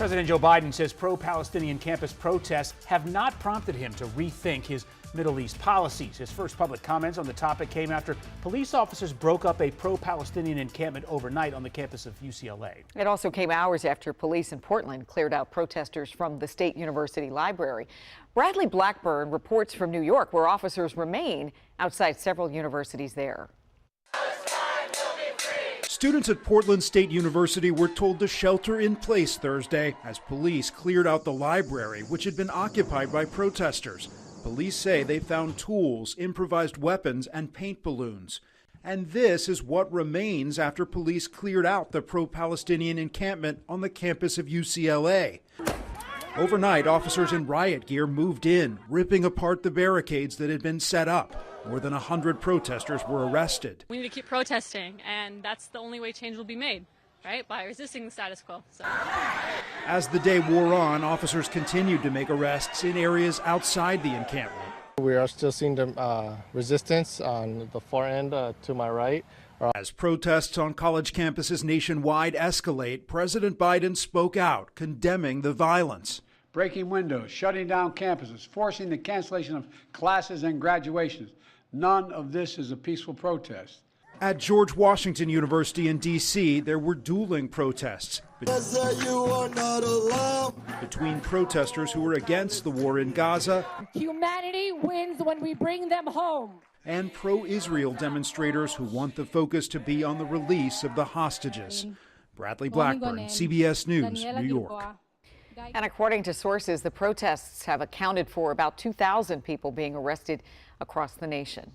President Joe Biden says pro-Palestinian campus protests have not prompted him to rethink his Middle East policies. His first public comments on the topic came after police officers broke up a pro-Palestinian encampment overnight on the campus of UCLA. It also came hours after police in Portland cleared out protesters from the State University Library. Bradley Blackburn reports from New York, where officers remain outside several universities there. Students at Portland State University were told to shelter in place Thursday as police cleared out the library, which had been occupied by protesters. Police say they found tools, improvised weapons, and paint balloons. And this is what remains after police cleared out the pro-Palestinian encampment on the campus of UCLA. Overnight, officers in riot gear moved in, ripping apart the barricades that had been set up. More than 100 protesters were arrested. We need to keep protesting, and that's the only way change will be made, right? By resisting the status quo. So. As the day wore on, officers continued to make arrests in areas outside the encampment. We are still seeing the resistance on the far end to my right. As protests on college campuses nationwide escalate, President Biden spoke out, condemning the violence. Breaking windows, shutting down campuses, forcing the cancellation of classes and graduations. None of this is a peaceful protest. At George Washington University in D.C., there were dueling protests between protesters who were against the war in Gaza. Humanity wins when we bring them home. And pro-Israel demonstrators who want the focus to be on the release of the hostages. Bradley Blackburn, CBS News, New York. And according to sources, the protests have accounted for about 2,000 people being arrested across the nation.